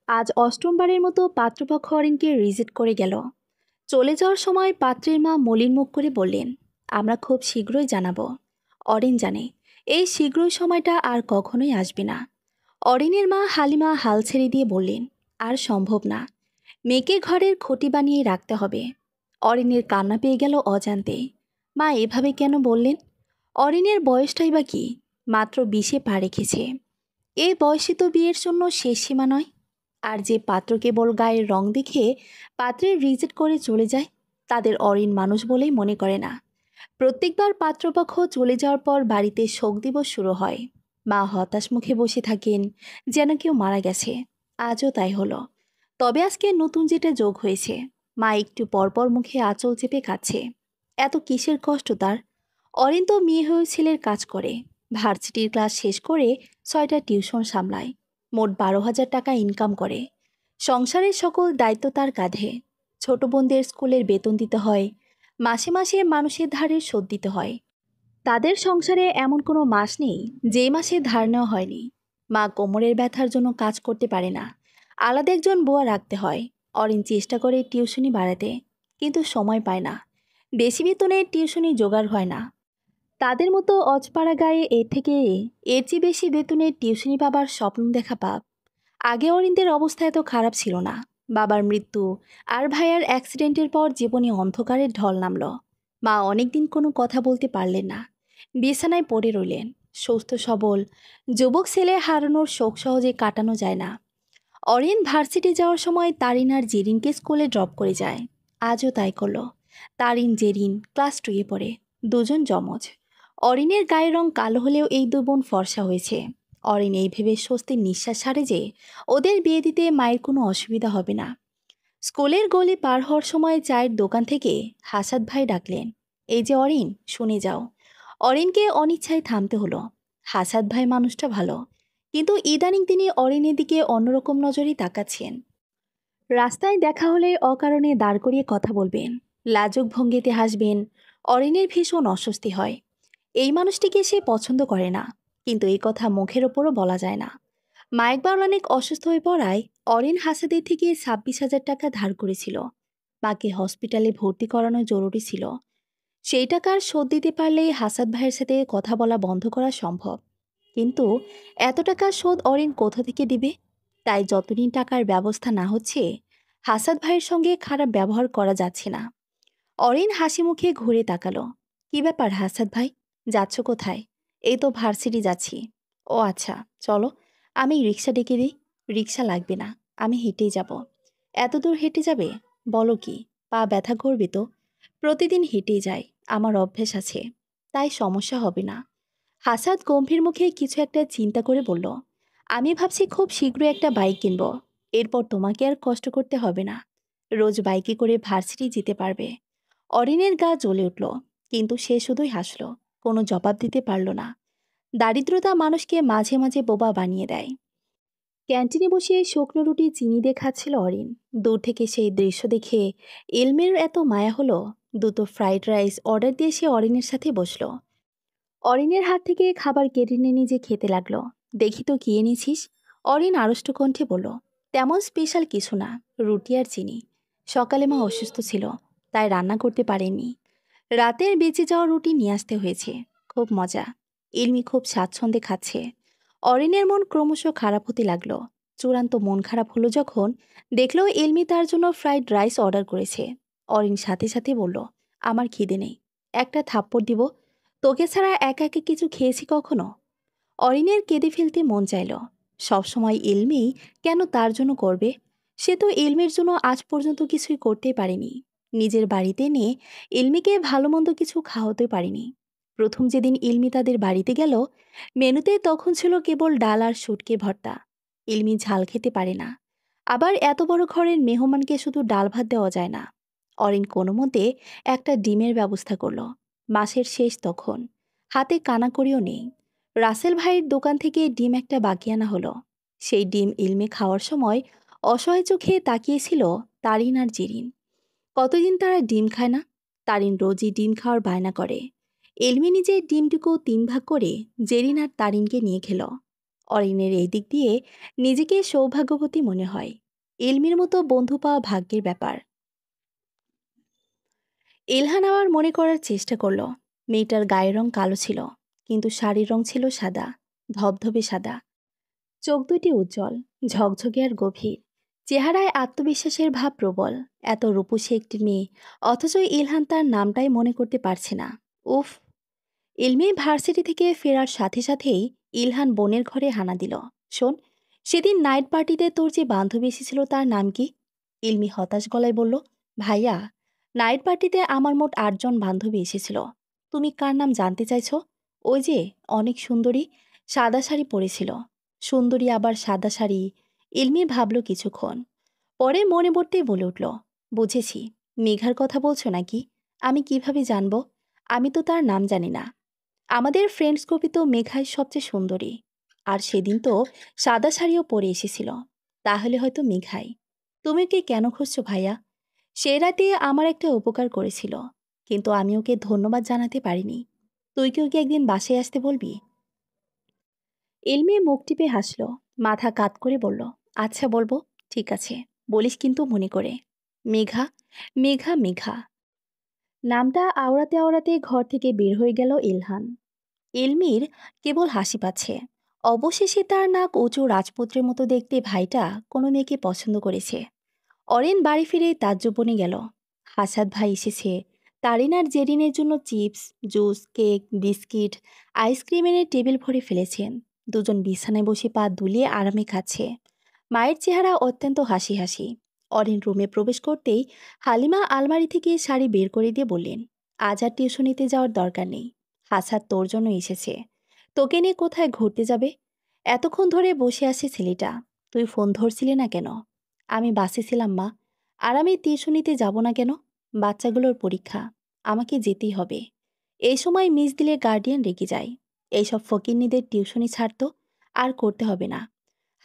আজ অষ্টমবারের মতো পাত্রপক্ষ অরিনকে রিজেক্ট করে গেল। চলে যাওয়ার সময় পাত্রের মা মলিন মুখ করে বললেন, আমরা খুব শীঘ্রই জানাবো। অরিন জানে এই শীঘ্রই সময়টা আর কখনোই আসবে না। অরিনের মা হালিমা হাল ছেড়ে দিয়ে বললেন, আর সম্ভব না, মেয়েকে ঘরের খুঁটি বানিয়ে রাখতে হবে। অরিনের কান্না পেয়ে গেল অজান্তে। মা এভাবে কেন বললেন? অরিনের বয়সটাই বা কি, মাত্র 20-এ পা রেখেছে। এই বয়সে তো বিয়ের জন্য শেষ সীমা নয়। আর যে পাত্র কেবল গায়ের রং দেখে পাত্রের রিজেক্ট করে চলে যায়, তাদের অরিন মানুষ বলেই মনে করে না। প্রত্যেকবার পাত্রপক্ষ চলে যাওয়ার পর বাড়িতে শোক দিবস শুরু হয়। মা হতাশ মুখে বসে থাকেন, যেন কেউ মারা গেছে। আজও তাই হলো। তবে আজকে নতুন যেটা যোগ হয়েছে, মা একটু পরপর মুখে আঁচল চেপে কাঁদছে। এত কিসের কষ্ট তার? অরিন তো মেয়ে হয়েও ছেলের কাজ করে, ভার্সিটির ক্লাস শেষ করে 6টা টিউশন সামলায়, মোট 12,000 টাকা ইনকাম করে। সংসারের সকল দায়িত্ব তার কাঁধে। ছোট বোনদের স্কুলের বেতন দিতে হয়, মাসে মাসে মানুষের ধারে শোধ দিতে হয়। তাদের সংসারে এমন কোনো মাস নেই যেই মাসে ধার নেওয়া হয়নি। মা কোমরের ব্যথার জন্য কাজ করতে পারে না, আলাদা একজন বুয়া রাখতে হয়। অরিন চেষ্টা করে টিউশনি বাড়াতে, কিন্তু সময় পায় না। বেশি বেতনে টিউশনি জোগাড় হয় না। তাদের মতো অজপাড়া গায়ে এর চেয়ে বেশি বেতনের টিউশনি পাবার স্বপ্ন দেখা পাপ। আগে অরিনদের অবস্থা এত খারাপ ছিল না। বাবার মৃত্যু আর ভাইয়ার অ্যাক্সিডেন্টের পর জীবনে অন্ধকারের ঢল নামল। মা অনেকদিন কোনো কথা বলতে পারলেন না, বিছানায় পড়ে রইলেন। সুস্থ সবল যুবক ছেলে হারানোর শোক সহজে কাটানো যায় না। অরিন ভার্সিটি যাওয়ার সময় তারিন আর জেরিনকে স্কুলে ড্রপ করে যায়। আজও তাই করল। তারিন জেরিন ক্লাস 2-এ পড়ে, দুজন যমজ। অরিনের গায়ের রং কালো হলেও এই দুই বোন ফর্সা হয়েছে। অরিন এই ভেবে স্বস্তির নিঃশ্বাস ছাড়ে যে ওদের বিয়ে দিতে মায়ের কোনো অসুবিধা হবে না। স্কুলের গলি পার হওয়ার সময় চায়ের দোকান থেকে হাসাদ ভাই ডাকলেন, এই যে অরিন, শুনে যাও। অরিনকে অনিচ্ছায় থামতে হলো। হাসাদ ভাই মানুষটা ভালো, কিন্তু ইদানিং তিনি অরিনের দিকে অন্যরকম নজরেই তাকাচ্ছেন। রাস্তায় দেখা হলে অকারণে দাঁড় করিয়ে কথা বলবেন, লাজুক ভঙ্গিতে হাসবেন। অরিনের ভীষণ অস্বস্তি হয়। এই মানুষটিকে সে পছন্দ করে না, কিন্তু এই কথা মুখের ওপরও বলা যায় না। মা একবার অনেক অসুস্থ হয়ে পড়ায় অরিন হাসাদের থেকে 26,000 টাকা ধার করেছিল। মাকে হসপিটালে ভর্তি করানো জরুরি ছিল। সেই টাকার শোধ দিতে পারলেই হাসাদ ভাইয়ের সাথে কথা বলা বন্ধ করা সম্ভব। কিন্তু এত টাকার শোধ অরিন কোথা থেকে দিবে? তাই যতদিন টাকার ব্যবস্থা না হচ্ছে, হাসাদ ভাইয়ের সঙ্গে খারাপ ব্যবহার করা যাচ্ছে না। অরিন হাসি মুখে ঘুরে তাকালো। কি ব্যাপার হাসাদ ভাই, যাচ্ছ কোথায়? এই তো ভার্সিটি যাচ্ছি। ও আচ্ছা, চলো, আমি রিক্সা ডেকে দিই। রিক্সা লাগবে না, আমি হেঁটেই যাব। এত দূর হেঁটে যাবে? বলো কি, পা ব্যথা করবে তো? প্রতিদিন হেঁটেই যাই, আমার অভ্যেস আছে, তাই সমস্যা হবে না। হাসাদ গম্ভীর মুখে কিছু একটা চিন্তা করে বলল, আমি ভাবছি খুব শীঘ্রই একটা বাইক কিনব। এরপর তোমাকে আর কষ্ট করতে হবে না, রোজ বাইকে করে ভার্সিটি যেতে পারবে। অরিনের গা জ্বলে উঠল, কিন্তু সে শুধুই হাসল, কোনো জবাব দিতে পারল না। দারিদ্রতা মানুষকে মাঝে মাঝে বোবা বানিয়ে দেয়। ক্যান্টিনে বসে শুকনো রুটি চিনি দিয়ে খাচ্ছিল অরিন। দূর থেকে সেই দৃশ্য দেখে এলমের এত মায়া হলো। দুটো ফ্রাইড রাইস অর্ডার দিয়ে সে অরিনের সাথে বসলো। অরিনের হাত থেকে খাবার কেড়ে নিয়ে নিজে খেতে লাগলো। দেখি তো কি এনেছিস? অরিন আড়ষ্ট কণ্ঠে বলল, তেমন স্পেশাল কিছু না, রুটি আর চিনি। সকালে মা অসুস্থ ছিল, তাই রান্না করতে পারেনি। রাতের বেঁচে যাওয়া রুটি নিয়ে আসতে হয়েছে। খুব মজা। ইলমি খুব স্বাচ্ছন্দ্যে খাচ্ছে। অরিনের মন ক্রমশ খারাপ হতে লাগলো। চূড়ান্ত মন খারাপ হলো যখন দেখলো ইলমি তার জন্য ফ্রাইড রাইস অর্ডার করেছে। অরিন সাথে সাথে বলল, আমার খিদে নেই, একটা থাপ্পড় দিব? তোকে ছাড়া একা একা কিছু খেয়েছি কখনো? অরিনের কেঁদে ফেলতে মন চাইল। সবসময় ইলমি কেন তার জন্য করবে? সে তো ইলমির জন্য আজ পর্যন্ত কিছুই করতেই পারেনি। নিজের বাড়িতে নিয়ে ইলমিকে ভালো মন্দ কিছু খাওয়াতে পারেনি। প্রথম যেদিন ইলমি তাদের বাড়িতে গেল, মেনুতে তখন ছিল কেবল ডাল আর শুটকি ভর্তা। ইলমি ঝাল খেতে পারে না। আবার এত বড় ঘরের মেহমানকে শুধু ডাল ভাত দেওয়া যায় না। অরিন কোনো মতে একটা ডিমের ব্যবস্থা করল। মাসের শেষ তখন, হাতে কানাকড়িও নেই। রাসেল ভাইয়ের দোকান থেকে ডিম একটা বাকি আনা হলো। সেই ডিম ইলমে খাওয়ার সময় অসহায় চোখে তাকিয়েছিল তারিন আর জেরিন। কতদিন তারা ডিম খায় না? তারিন রোজই ডিম খাওয়ার বায়না করে। এলমি নিজে ডিমটুকু 3 ভাগ করে জেরিন আর তারিনকে নিয়ে খেল। অরিনের এই দিক দিয়ে নিজেকে সৌভাগ্যবতী মনে হয়। ইলমির মতো বন্ধু পাওয়া ভাগ্যের ব্যাপার। ইলহান আবার মনে করার চেষ্টা করল, মেয়েটার গায়ের রং কালো ছিল, কিন্তু শাড়ির রং ছিল সাদা, ধবধবে সাদা। চোখ দুটি উজ্জ্বল, ঝকঝকে আর গভীর। চেহারায় আত্মবিশ্বাসের ভাব প্রবল। এত রূপসী একটি মেয়ে, অথচ ইলহান তার নামটাই মনে করতে পারছে না। উফ! ইলমি ভার্সিটি থেকে ফেরার সাথে সাথেই ইলহান বোনের ঘরে হানা দিল। শোন, সেদিন নাইট পার্টিতে তোর যে বান্ধবী এসেছিল তার নাম কি? ইলমি হতাশ গলায় বলল, ভাইয়া, নাইট পার্টিতে আমার মোট ৮ জন বান্ধবী এসেছিল। তুমি কার নাম জানতে চাইছো? ওই যে অনেক সুন্দরী, সাদা শাড়ি পরেছিল। সুন্দরী আবার সাদা শাড়ি। ইলমি ভাবল কিছুক্ষণ, পরে মনে পড়তেই বলে উঠল, বুঝেছি, মেঘার কথা বলছো নাকি? আমি কিভাবে জানবো? আমি তো তার নাম জানি না। আমাদের ফ্রেন্ডস গ্রুপে তো মেঘাই সবচেয়ে সুন্দরী। আর সেদিন তো সাদা শাড়িও পরে এসেছিল। তাহলে হয়তো মেঘাই। তুমি ওকে কেন খুঁজছো ভাইয়া? সে রাতে আমার একটা উপকার করেছিল, কিন্তু আমি ওকে ধন্যবাদ জানাতে পারিনি। তুই কি ওকে একদিন বাসায় আসতে বলবি? এলমে মুখ টিপে হাসল, মাথা কাত করে বলল, আচ্ছা বলবো, ঠিক আছে, বলিস কিন্তু মনে করে। মেঘা, মেঘা, মেঘা। নামটা আওড়াতে আওড়াতে ঘর থেকে বের হয়ে গেল ইলহান। এলমির কেবল হাসি পাচ্ছে। অবশেষে তার নাক উঁচু রাজপুত্রের মতো দেখতে ভাইটা কোনো মেয়েকে পছন্দ করেছে। অরেন বাড়ি ফিরে তাজ্জব বনে গেল। হাসাদ ভাই এসেছে। তারিন আর জেরিনের জন্য chips, juice, cake, biscuit, ice cream এনে টেবিল ভরে ফেলেছেন। দুজন বিছানায় বসে পা দুলিয়ে আরামে খাচ্ছে। মায়ের চেহারা অত্যন্ত হাসি হাসি। অরিন রুমে প্রবেশ করতেই হালিমা আলমারি থেকে শাড়ি বের করে দিয়ে বললেন, আজ আর টিউশনিতে যাওয়ার দরকার নেই। হাসাদ তোর জন্য এসেছে। তোকে নিয়ে কোথায় ঘুরতে যাবে? এতক্ষণ ধরে বসে আছে ছেলেটা, তুই ফোন ধরছিলি না কেন? আমি বাসে ছিলাম মা। আর আমি টিউশনিতে যাব না কেন? বাচ্চাগুলোর পরীক্ষা, আমাকে যেতেই হবে। এই সময় মিস দিলে গার্ডিয়ান রেগে যায়। এইসব ফকিন্নিদের টিউশনি ছাড়তো আর করতে হবে না।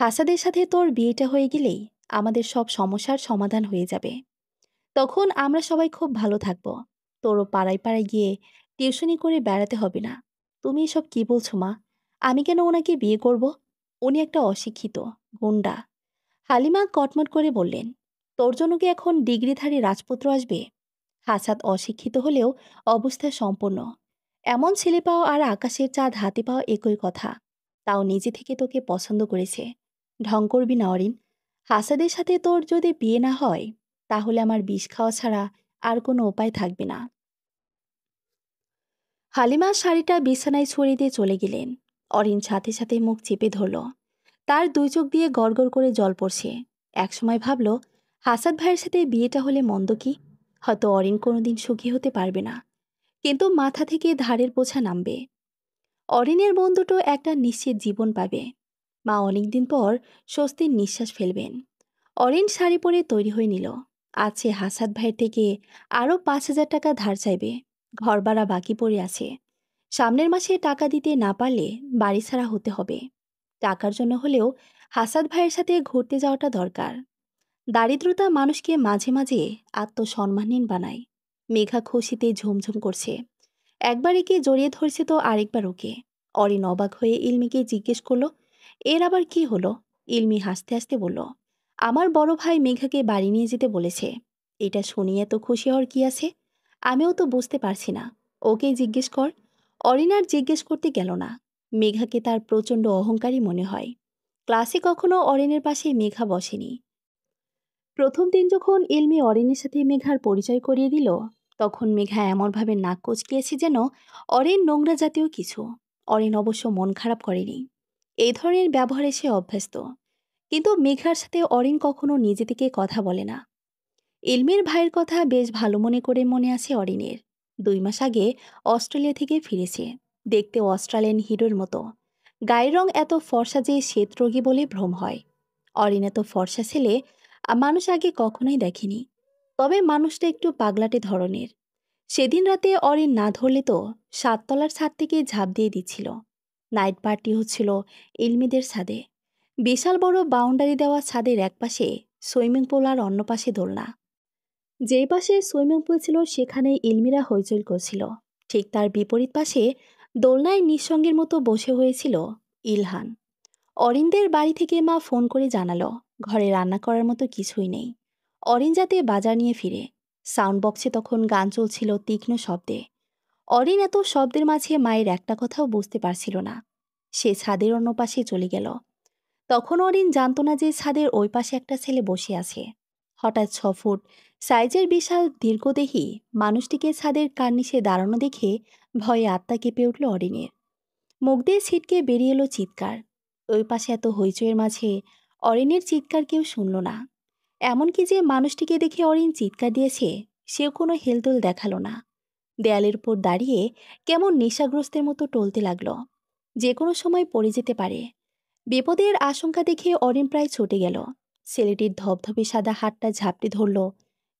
হাসাদের সাথে তোর বিয়েটা হয়ে গেলেই আমাদের সব সমস্যার সমাধান হয়ে যাবে। তখন আমরা সবাই খুব ভালো থাকব। তোরও পাড়ায় পাড়ায় গিয়ে টিউশনি করে বেড়াতে হবে না। তুমি এসব কি বলছো মা? আমি কেন ওনাকে বিয়ে করব? উনি একটা অশিক্ষিত গুন্ডা। হালিমা কটমট করে বললেন, তোর জন্য কি এখন ডিগ্রিধারী রাজপুত্র আসবে? হাসাদ অশিক্ষিত হলেও অবস্থা সম্পন্ন। এমন ছেলে পাওয়া আর আকাশের চাঁদ হাতে পাওয়া একই কথা। তাও নিজে থেকে তোকে পছন্দ করেছে। ঢং করবি না অরিন। হাসাদের সাথে তোর যদি বিয়ে না হয়, তাহলে আমার বিষ খাওয়া ছাড়া আর কোনো উপায় থাকবে না। হালিমা শাড়িটা বিছানায় ছড়িয়ে দিয়ে চলে গেলেন। অরিন সাথে সাথে মুখ চেপে ধরল। তার দুই চোখ দিয়ে গড়গড় করে জল পড়ছে। একসময় ভাবল, হাসাদ ভাইয়ের সাথে বিয়েটা হলে মন্দ কি? হয়তো অরিন কোনোদিন সুখী হতে পারবে না, কিন্তু মাথা থেকে ধারের বোঝা নামবে। অরিনের বন্ধুটো একটা নিশ্চিত জীবন পাবে। মা অনেকদিন পর স্বস্তির নিঃশ্বাস ফেলবেন। অরিন শাড়ি পরে তৈরি হয়ে নিল। আছে হাসাদ ভাইয়ের থেকে আরও ৫,০০০ টাকা ধার চাইবে। ঘর ভাড়া বাকি পড়ে আছে। সামনের মাসে টাকা দিতে না পারলে বাড়ি ছাড়া হতে হবে। টাকার জন্য হলেও হাসাদ ভাইয়ের সাথে ঘুরতে যাওয়াটা দরকার। দারিদ্রতা মানুষকে মাঝে মাঝে আত্মসম্মানহীন বানায়। মেঘা খুশিতে ঝুমঝুম করছে। একবার একে জড়িয়ে ধরছে তো আরেকবার ওকে। অরিন অবাক হয়ে ইলমিকে জিজ্ঞেস করলো, এর আবার কি হলো? ইলমি হাসতে হাসতে বলল, আমার বড় ভাই মেঘাকে বাড়ি নিয়ে যেতে বলেছে। এটা শুনিয়ে তো খুশি হওয়ার কি আছে? আমিও তো বুঝতে পারছি না। ওকেই জিজ্ঞেস কর। অরিন আর জিজ্ঞেস করতে গেল না। মেঘাকে তার প্রচণ্ড অহংকারী মনে হয়। ক্লাসে কখনো অরিনের পাশে মেঘা বসেনি। প্রথম দিন যখন ইলমি অরিনের সাথে মেঘার পরিচয় করিয়ে দিল, তখন মেঘা এমনভাবে নাক কুঁচকিয়েছে যেন অরিন নোংরা জাতীয় কিছু। অরিন অবশ্য মন খারাপ করেনি। এই ধরনের ব্যবহারে সে অভ্যস্ত। কিন্তু মেঘার সাথে অরিন কখনো নিজে থেকে কথা বলে না। ইলমির ভাইয়ের কথা বেশ ভালো মনে করে মনে আছে অরিনের। ২ মাস আগে অস্ট্রেলিয়া থেকে ফিরেছে। দেখতে অস্ট্রেলিয়ান হিরোর মতো। গায়ের রং এত ফর্সা যে শ্বেতরোগী বলে ভ্রম হয়। অরিন এত ফর্সা ছেলে মানুষ আগে কখনোই দেখেনি। তবে মানুষটা একটু পাগলাটে ধরনের। সেদিন রাতে অরিন না ধরলে তো ৭ তলার ছাদ থেকে ঝাঁপ দিয়ে দিচ্ছিল। নাইট পার্টি হচ্ছিল ইলমিদের ছাদে। বিশাল বড় বাউন্ডারি দেওয়া ছাদের একপাশে সুইমিং পুল আর অন্য পাশে দোলনা। যেই পাশে সুইমিং পুল ছিল সেখানে ইলমিরা হইচই করছিল। ঠিক তার বিপরীত পাশে দোলনায় নিঃসঙ্গের মতো বসে হয়েছিল ইলহান। অরিনদের বাড়ি থেকে মা ফোন করে জানালো ঘরে রান্না করার মতো কিছুই নেই। অরিন যাতে বাজার নিয়ে ফিরে। সাউন্ড বক্সে তখন গান চলছিল তীক্ষ্ণ শব্দে। অরিন এত শব্দের মাঝে মায়ের একটা কথাও বুঝতে পারছিল না। সে ছাদের অন্য পাশে চলে গেল। তখন অরিন জানতো না যে ছাদের ওই পাশে একটা ছেলে বসে আছে। হঠাৎ 6 ফুট সাইজের বিশাল দীর্ঘদেহী মানুষটিকে ছাদের কার্নিশে দাঁড়ানো দেখে ভয়ে আত্মা কেঁপে উঠল অরিনের। মুখ দিয়ে ছিটকে বেরিয়ে এলো চিৎকার। ওই পাশে এত হইচইয়ের মাঝে অরিনের চিৎকার কেউ শুনল না। এমনকি যে মানুষটিকে দেখে অরিন চিৎকার দিয়েছে সেও কোনো হেলদোল দেখালো না। দেয়ালের উপর দাঁড়িয়ে কেমন নেশাগ্রস্তের মতো টলতে লাগলো। যে কোনো সময় পড়ে যেতে পারে। বিপদের আশঙ্কা দেখে অরিন প্রায় ছুটে গেল। ছেলেটির ধবধবে সাদা হাতটা ঝাপটে ধরল।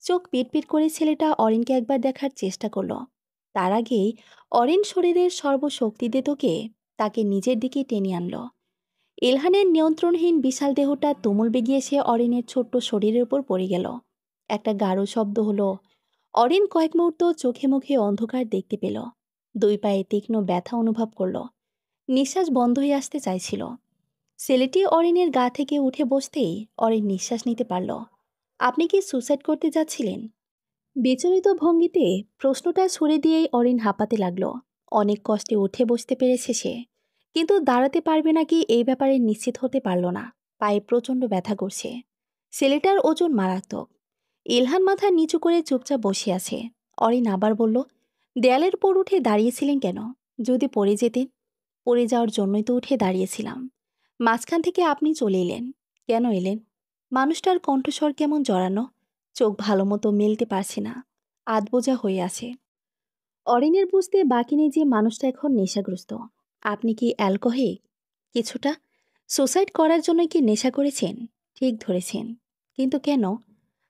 চোখ পিটপিট করে ছেলেটা অরিনকে একবার দেখার চেষ্টা করল। তার আগেই অরিন শরীরের সর্বশক্তি দিয়ে তাকে নিজের দিকে টেনে আনল। ইলহানের নিয়ন্ত্রণহীন বিশাল দেহটা তুমুল বেগে এসে অরিনের ছোট্ট শরীরের উপর পড়ে গেল। একটা গাঢ় শব্দ হলো। অরিন কয়েক মুহূর্ত চোখে মুখে অন্ধকার দেখতে পেল। 2 পায়ে তীক্ষ্ণ ব্যথা অনুভব করল। নিঃশ্বাস বন্ধ হয়ে আসতে চাইছিল। ছেলেটি অরিনের গা থেকে উঠে বসতেই অরিন নিঃশ্বাস নিতে পারল। আপনি কি সুসাইড করতে যাচ্ছিলেন? বিচলিত ভঙ্গিতে প্রশ্নটা ছুড়ে দিয়েই অরিন হাঁপাতে লাগলো। অনেক কষ্টে উঠে বসতে পেরেছে সে, কিন্তু দাঁড়াতে পারবে নাকি এই ব্যাপারে নিশ্চিত হতে পারল না। পায়ে প্রচণ্ড ব্যথা করছে। ছেলেটার ওজন মারাত্মক। ইলহান মাথা নিচু করে চুপচাপ বসে আছে। অরিন আবার বলল, দেয়ালের উপর উঠে দাঁড়িয়েছিলেন কেন? যদি পড়ে যেতেন? পড়ে যাওয়ার জন্যই তো উঠে দাঁড়িয়েছিলাম। মাঝখান থেকে আপনি চলে এলেন। কেন এলেন? মানুষটার কণ্ঠস্বর কেমন জড়ানো। চোখ ভালো মতো মেলতে পারছে না। আধবোঝা হয়ে আছে। অরিনের বুঝতে বাকি নেই যে মানুষটা এখন নেশাগ্রস্ত। আপনি কি অ্যালকোহলিক? কিছুটা। সুসাইড করার জন্য কি নেশা করেছেন? ঠিক ধরেছেন। কিন্তু কেন?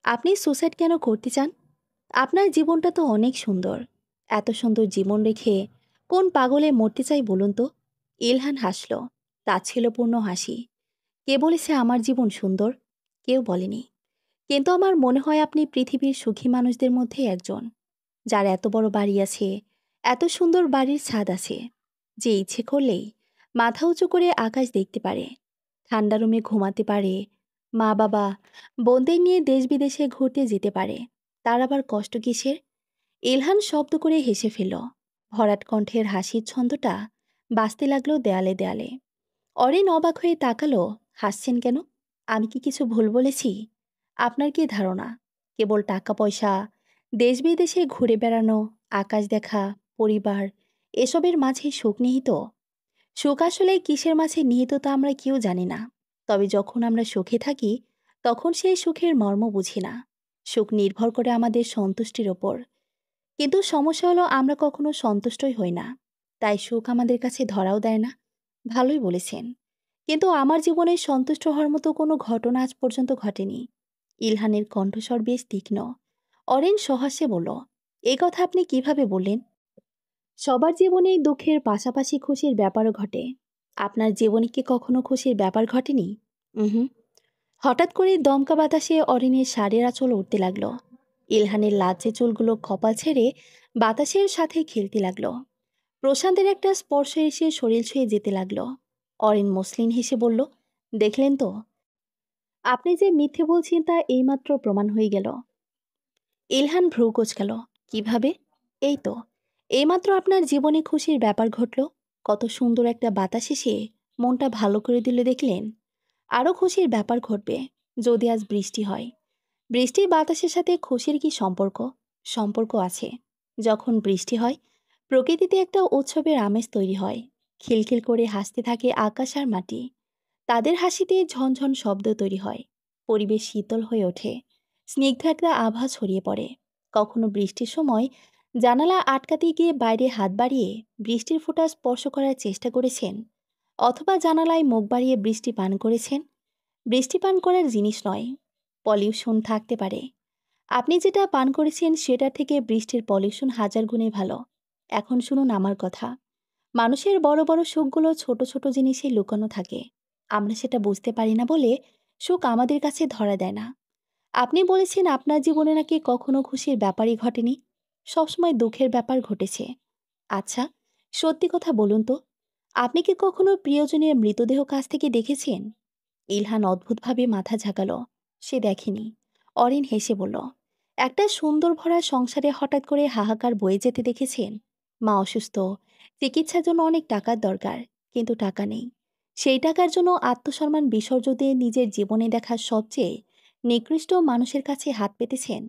আপনি সুসাইড কেন করতে চান? আপনার জীবনটা তো অনেক সুন্দর। এত সুন্দর জীবন রেখে কোন পাগলে মরতে চাই বলুন তো? ইলহান হাসল। তাচ্ছিল্যপূর্ণ হাসি। কে বলেছে আমার জীবন সুন্দর? কেউ বলেনি। কিন্তু আমার মনে হয় আপনি পৃথিবীর সুখী মানুষদের মধ্যে একজন। যার এত বড় বাড়ি আছে, এত সুন্দর বাড়ির ছাদ আছে, যে ইচ্ছে করলেই মাথা উঁচু করে আকাশ দেখতে পারে, ঠান্ডা রুমে ঘুমাতে পারে, মা বাবা বোনদের নিয়ে দেশ বিদেশে ঘুরতে যেতে পারে। তার আবার কষ্ট কিসের? ইলহান শব্দ করে হেসে ফেলল। ভরাট কণ্ঠের হাসির ছন্দটা বাজতে লাগলো দেয়ালে দেয়ালে। অরিন অবাক হয়ে তাকালো। হাসছেন কেন? আমি কি কিছু ভুল বলেছি? আপনার কি ধারণা কেবল টাকা পয়সা, দেশ বিদেশে ঘুরে বেড়ানো, আকাশ দেখা, পরিবার, এসবের মাঝে সুখ নিহিত? সুখ আসলে কিসের মাঝে নিহিত তা আমরা কেউ জানি না। তবে যখন আমরা সুখে থাকি তখন সেই সুখের মর্ম বুঝি না। সুখ নির্ভর করে আমাদের সন্তুষ্টির ওপর। কিন্তু সমস্যা হলো আমরা কখনো সন্তুষ্টই হই না। তাই সুখ আমাদের কাছে ধরাও দেয় না। ভালোই বলেছেন। কিন্তু আমার জীবনে সন্তুষ্ট হওয়ার মতো কোনো ঘটনা আজ পর্যন্ত ঘটেনি। ইলহানের কণ্ঠস্বর বেশ তীক্ষ্ণ। অরেন সহাস্যে বলল, এ কথা আপনি কিভাবে বললেন? সবার জীবনেই দুঃখের পাশাপাশি খুশির ব্যাপারও ঘটে। আপনার জীবনে কি কখনো খুশির ব্যাপার ঘটেনি? হুম। হঠাৎ করে দমকা বাতাসে অরিনের শাড়ির আঁচল উঠতে লাগলো। ইলহানের লাজ্জে চুলগুলো কপাল ছেড়ে বাতাসের সাথে খেলতে লাগলো। প্রশান্তের একটা স্পর্শ এসে শরীর ছুঁয়ে যেতে লাগলো। অরিন মসলিন হেসে বলল, দেখলেন তো, আপনি যে মিথ্যে বলছেন তা এইমাত্র প্রমাণ হয়ে গেল। ইলহান ভ্রু কোঁচকাল। কিভাবে? এই তো, এইমাত্র আপনার জীবনে খুশির ব্যাপার ঘটল। কত সুন্দর একটা বাতাস এসে মনটা ভালো করে দিলে দেখলেন। আরও খুশির ব্যাপার ঘটবে যদি আজ বৃষ্টি হয়। বৃষ্টি বাতাসের সাথে খুশির কি সম্পর্ক? সম্পর্ক আছে। যখন বৃষ্টি হয় প্রকৃতিতে একটা উৎসবের আমেজ তৈরি হয়। খিলখিল করে হাসতে থাকে আকাশ আর মাটি। তাদের হাসিতে ঝনঝন শব্দ তৈরি হয়। পরিবেশ শীতল হয়ে ওঠে। স্নিগ্ধ একটা আভা ছড়িয়ে পড়ে। কখনো বৃষ্টির সময় জানালা আটকাতে গিয়ে বাইরে হাত বাড়িয়ে বৃষ্টির ফোঁটা স্পর্শ করার চেষ্টা করেছেন? অথবা জানালায় মুখ বাড়িয়ে বৃষ্টি পান করেছেন? বৃষ্টি পান করার জিনিস নয়, পলিউশন থাকতে পারে। আপনি যেটা পান করেছেন সেটা থেকে বৃষ্টির পলিউশন হাজার গুণে ভালো। এখন শুনুন আমার কথা। মানুষের বড় বড় সুখগুলো ছোট ছোট জিনিসে লুকানো থাকে। আমরা সেটা বুঝতে পারি না বলে সুখ আমাদের কাছে ধরা দেয় না। আপনি বলেছেন আপনার জীবনে নাকি কখনো খুশির ব্যাপারই ঘটেনি, সবসময় দুঃখের ব্যাপার ঘটেছে। আচ্ছা, সত্যি কথা বলুন তো, আপনি কি কখনো প্রিয়জনের মৃতদেহ কাছ থেকে দেখেছেন? ইলহান অদ্ভুতভাবে মাথা ঝাঁকালো। সে দেখেনি। অরিন হেসে বলল, একটা সুন্দর ভরা সংসারে হঠাৎ করে হাহাকার বয়ে যেতে দেখেছেন? মা অসুস্থ, চিকিৎসার জন্য অনেক টাকার দরকার, কিন্তু টাকা নেই। সেই টাকার জন্য আত্মসম্মান বিসর্জন দিয়ে নিজের জীবনে দেখা সবচেয়ে নিকৃষ্ট মানুষের কাছে হাত পেতেছেন।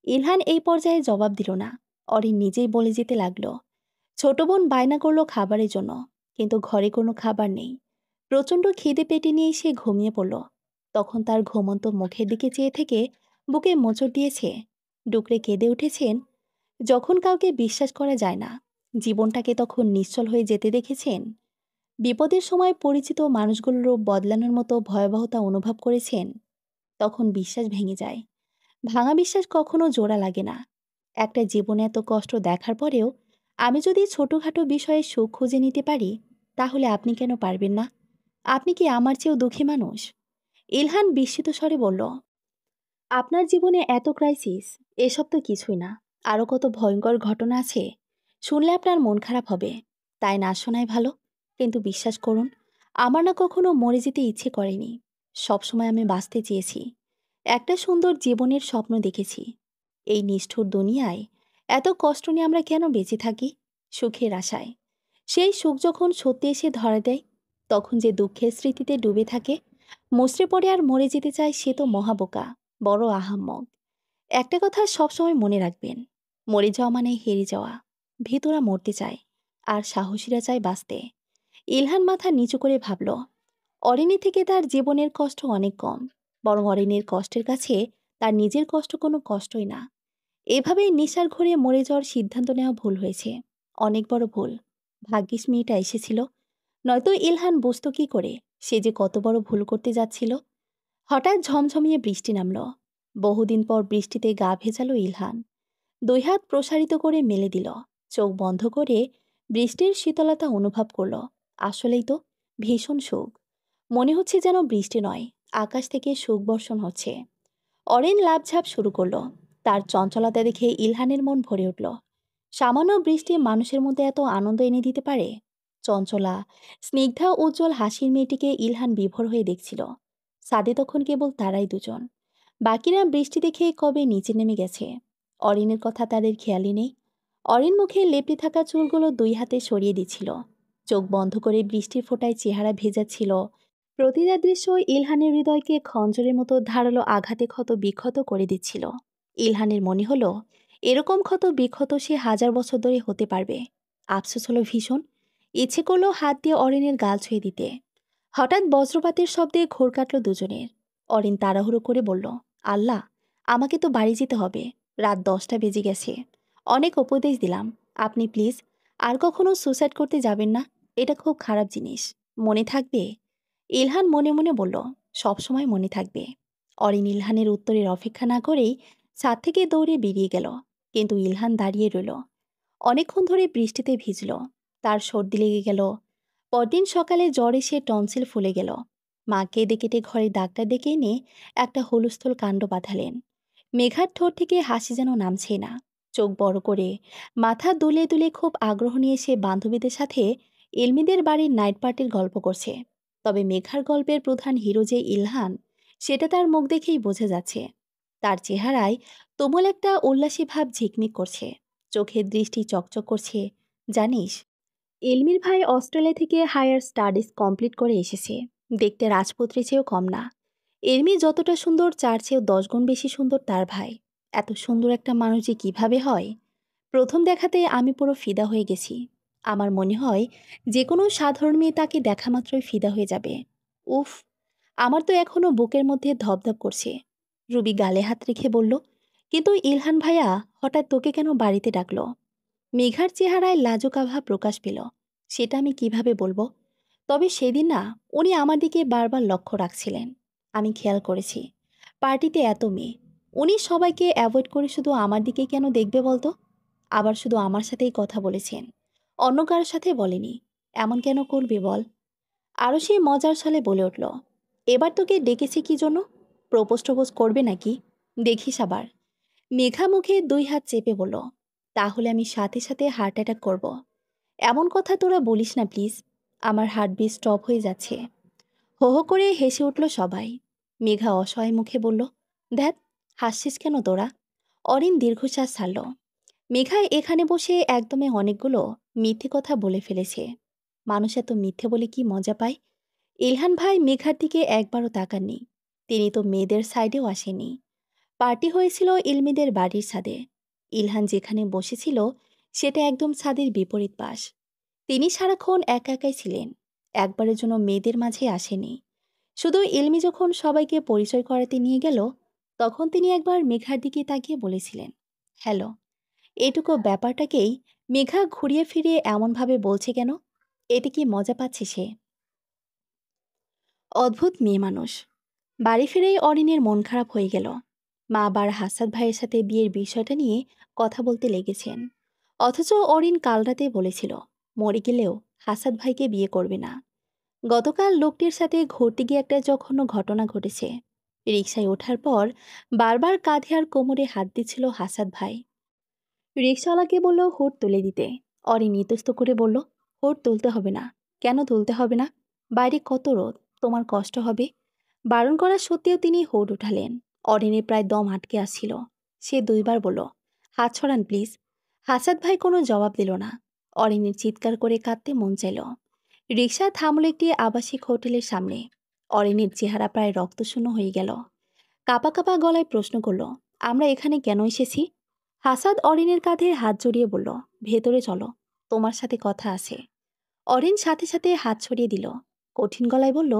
ইলহান এই পর্যায়ে জবাব দিল না। অরিন নিজেই বলে যেতে লাগলো, ছোট বোন বায়না করলো খাবারের জন্য, কিন্তু ঘরে কোনো খাবার নেই। প্রচণ্ড খিদে পেটে নিয়ে সে ঘুমিয়ে পড়ল। তখন তার ঘুমন্ত মুখের দিকে চেয়ে থেকে বুকে মোচড় দিয়েছে। ডুকরে কেঁদে উঠেছেন। যখন কাউকে বিশ্বাস করা যায় না, জীবনটাকে তখন নিশ্চল হয়ে যেতে দেখেছেন। বিপদের সময় পরিচিত মানুষগুলোর রূপ বদলানোর মতো ভয়াবহতা অনুভব করেছেন। তখন বিশ্বাস ভেঙে যায়। ভাঙা বিশ্বাস কখনো জোড়া লাগে না। একটা জীবনে এত কষ্ট দেখার পরেও আমি যদি ছোটখাটো বিষয়ে সুখ খুঁজে নিতে পারি, তাহলে আপনি কেন পারবেন না? আপনি কি আমার চেয়েও দুঃখী মানুষ? ইলহান বিস্মিত স্বরে বলল, আপনার জীবনে এত ক্রাইসিস, এসব তো কিছুই না। আরও কত ভয়ঙ্কর ঘটনা আছে। শুনলে আপনার মন খারাপ হবে। তাই না শোনাই ভালো। কিন্তু বিশ্বাস করুন, আমার না কখনো মরে যেতে ইচ্ছে করেনি। সবসময় আমি বাঁচতে চেয়েছি। একটা সুন্দর জীবনের স্বপ্ন দেখেছি। এই নিষ্ঠুর দুনিয়ায় এত কষ্ট নিয়ে আমরা কেন বেঁচে থাকি? সুখের আশায়। সেই সুখ যখন সত্যি এসে ধরা দেয়, তখন যে দুঃখের স্মৃতিতে ডুবে থাকে, মুচড়ে পড়ে আর মরে যেতে চায়, সে তো মহাবোকা, বড় আহাম্মক। একটা কথা সবসময় মনে রাখবেন, মরে যাওয়া মানে হেরে যাওয়া। ভীতুরা মরতে চায়, আর সাহসীরা চায় বাঁচতে। ইলহান মাথা নিচু করে ভাবল, অরিনী থেকে তার জীবনের কষ্ট অনেক কম। বরং অরিনীর কষ্টের কাছে তার নিজের কষ্ট কোনো কষ্টই না। এভাবেই নেশার ঘরে মরে যাওয়ার সিদ্ধান্ত নেওয়া ভুল হয়েছে। অনেক বড় ভুল। ভাগ্যিস মেয়েটা এসেছিল, নয়তো ইলহান বুঝতো কি করে সে যে কত বড় ভুল করতে যাচ্ছিল। হঠাৎ ঝমঝমিয়ে বৃষ্টি নামল। বহুদিন পর বৃষ্টিতে গা ভেজালো ইলহান। দুই হাত প্রসারিত করে মেলে দিল। চোখ বন্ধ করে বৃষ্টির শীতলতা অনুভব করল। আসলেই তো ভীষণ সুখ। মনে হচ্ছে যেন বৃষ্টি নয়, আকাশ থেকে সুখ বর্ষণ হচ্ছে। অরেন লাফঝাপ শুরু করলো। তার চঞ্চলতা দেখে ইলহানের মন ভরে উঠল। সামান্য বৃষ্টি মানুষের মধ্যে এত আনন্দ এনে দিতে পারে। চঞ্চলা, স্নিগ্ধা, উজ্জ্বল হাসির মেয়েটিকে ইলহান বিভোর হয়ে দেখছিল। ছাদে তখন কেবল তারাই দুজন। বাকিরা বৃষ্টি দেখে কবে নিচে নেমে গেছে। অরিনের কথা তাদের খেয়ালই নেই। অরিন মুখে লেপটে থাকা চুলগুলো দুই হাতে সরিয়ে দিচ্ছিল। চোখ বন্ধ করে বৃষ্টির ফোঁটায় চেহারা ভেজাচ্ছিল। প্রতিটা দৃশ্য ইলহানের হৃদয়কে খঞ্জরের মতো ধারালো আঘাতে ক্ষত বিক্ষত করে দিচ্ছিল। ইলহানের মনে হলো, এরকম ক্ষত বিক্ষত সে 1000 বছর ধরে হতে পারবে। আফসোস হলো ভীষণ। ইচ্ছে করলো হাত দিয়ে অরিনের গাল ছুঁয়ে দিতে। হঠাৎ বজ্রপাতের শব্দে ঘোর কাটল দুজনের। অরিন তাড়াহুড়ো করে বলল, আল্লাহ, আমাকে তো বাড়ি যেতে হবে। রাত 10টা বেজে গেছে। অনেক উপদেশ দিলাম, আপনি প্লিজ আর কখনো সুসাইড করতে যাবেন না। এটা খুব খারাপ জিনিস। মনে থাকবে? ইলহান মনে মনে বলল, সবসময় মনে থাকবে। অরিন ইলহানের উত্তরের অপেক্ষা না করেই ছাদ থেকে দৌড়ে বেরিয়ে গেল। কিন্তু ইলহান দাঁড়িয়ে রইল। অনেকক্ষণ ধরে বৃষ্টিতে ভিজল। তার সর্দি লেগে গেল। পরদিন সকালে জ্বর এসে টনসিল ফুলে গেল। মা কেঁদে কেটে ঘরে ডাক্তার ডেকে এনে একটা হুলস্থুল কাণ্ড বাঁধালেন। মেঘার ঠোঁট থেকে হাসি যেন নামছেই না। চোখ বড় করে মাথা দুলে দুলে খুব আগ্রহ নিয়ে সে বান্ধবীদের সাথে এলমিদের বাড়ির নাইট পার্টির গল্প করছে। তবে মেঘার গল্পের প্রধান হিরো যে ইলহান, সেটা তার মুখ দেখেই বোঝা যাচ্ছে। তার চেহারায় তুমুল একটা উল্লাসী ভাব ঝিকমিক করছে। চোখের দৃষ্টি চকচক করছে। জানিস, এলমির ভাই অস্ট্রেলিয়া থেকে হায়ার স্টাডিজ কমপ্লিট করে এসেছে। দেখতে রাজপুত্রের চেয়েও কম না। এলমি যতটা সুন্দর, 4 চেয়েও 10 গুণ বেশি সুন্দর তার ভাই। এত সুন্দর একটা মানুষ যে কিভাবে হয়! প্রথম দেখাতে আমি পুরো ফিদা হয়ে গেছি। আমার মনে হয় যে কোনো সাধারণ মেয়ে তাকে দেখা মাত্রই ফিদা হয়ে যাবে। উফ, আমার তো এখনো বুকের মধ্যে ধপধপ করছে। রুবি গালে হাত রেখে বলল, কিন্তু ইলহান ভাইয়া হঠাৎ তোকে কেন বাড়িতে ডাকলো? মেঘার চেহারায় লাজুক আভা প্রকাশ পেল। সেটা আমি কিভাবে বলবো? তবে সেদিন না, উনি আমার দিকে বারবার লক্ষ্য রাখছিলেন। আমি খেয়াল করেছি। পার্টিতে এত মেয়ে, উনি সবাইকে অ্যাভয়েড করে শুধু আমার দিকে কেন দেখবে বলতো? আবার শুধু আমার সাথেই কথা বলেছেন, অন্য কারোর সাথে বলেনি। এমন কেন করবে বল? আরও সেই মজার ছলে বলে উঠল, এবার তোকে ডেকেছে কি জন্য? প্রপোজ টপোজ করবে নাকি? দেখিস আবার। মেঘা মুখে 2 হাত চেপে বলল, তাহলে আমি সাথে সাথে হার্ট অ্যাটাক করব। এমন কথা তোরা বলিস না প্লিজ। আমার হার্টবিট স্টপ হয়ে যাচ্ছে। হো হো করে হেসে উঠল সবাই। মেঘা অসহায় মুখে বলল, ধ্যাত, হাসছিস কেন তোরা? অরিন দীর্ঘশ্বাস ছাড়ল। মেঘা এখানে বসে একদমই অনেকগুলো মিথ্যে কথা বলে ফেলেছে। মানুষ এত মিথ্যে বলে কি মজা পায়? ইলহান ভাই মেঘার দিকে একবারও তাকাননি। তিনি তো মেয়েদের সাইডেও আসেনি। পার্টি হয়েছিল ইলমিদের বাড়ির ছাদে। ইলহান যেখানে বসেছিল সেটা একদম ছাদের বিপরীত পাশ। তিনি সারাক্ষণ একা একাই ছিলেন। একবারের জন্য মেয়েদের মাঝে আসেনি। শুধু ইলমি যখন সবাইকে পরিচয় করাতে নিয়ে গেল, তখন তিনি একবার মেঘার দিকে তাকিয়ে বলেছিলেন, হ্যালো। এটুকু ব্যাপারটাকেই মেঘা ঘুরিয়ে ফিরিয়ে এমনভাবে বলছে কেন? এতে কি মজা পাচ্ছে সে? অদ্ভুত মেয়ে মানুষ। বাড়ি ফিরেই অরিনের মন খারাপ হয়ে গেল। মা আবার হাসাদ ভাইয়ের সাথে বিয়ের বিষয়টা নিয়ে কথা বলতে লেগেছেন। অথচ অরিন কাল রাতে বলেছিল মরে গেলেও হাসাদ ভাইকে বিয়ে করবে না। গতকাল লোকটির সাথে ঘুরতে গিয়ে একটা জঘন্য ঘটনা ঘটেছে। রিকশায় ওঠার পর বারবার কাঁধে আর কোমরে হাত দিচ্ছিল হাসাদ ভাই। রিকশাওয়ালাকে বলল হুড তুলে দিতে। অরিন ইতস্ত করে বলল, হুড তুলতে হবে না। কেন তুলতে হবে না? বাইরে কত রোদ, তোমার কষ্ট হবে। বারণ করা সত্ত্বেও তিনি হুড উঠালেন। অরিনের প্রায় দম আটকে আসছিল। সে দুইবার বলল, হাত ছড়ান প্লিজ। হাসাদ ভাই কোনো জবাব দিল না। অরিনের চিৎকার করে কাঁদতে মন চাইল। রিকশা থামল একটি আবাসিক হোটেলের সামনে। অরিনের চেহারা প্রায় রক্তশূন্য হয়ে গেল। কাপা কাপা গলায় প্রশ্ন করল, আমরা এখানে কেন এসেছি? হাসাদ অরিনের কাঁধে হাত জড়িয়ে বলল, ভেতরে চলো, তোমার সাথে কথা আছে। অরিন সাথে সাথে হাত ছড়িয়ে দিল। কঠিন গলায় বলল,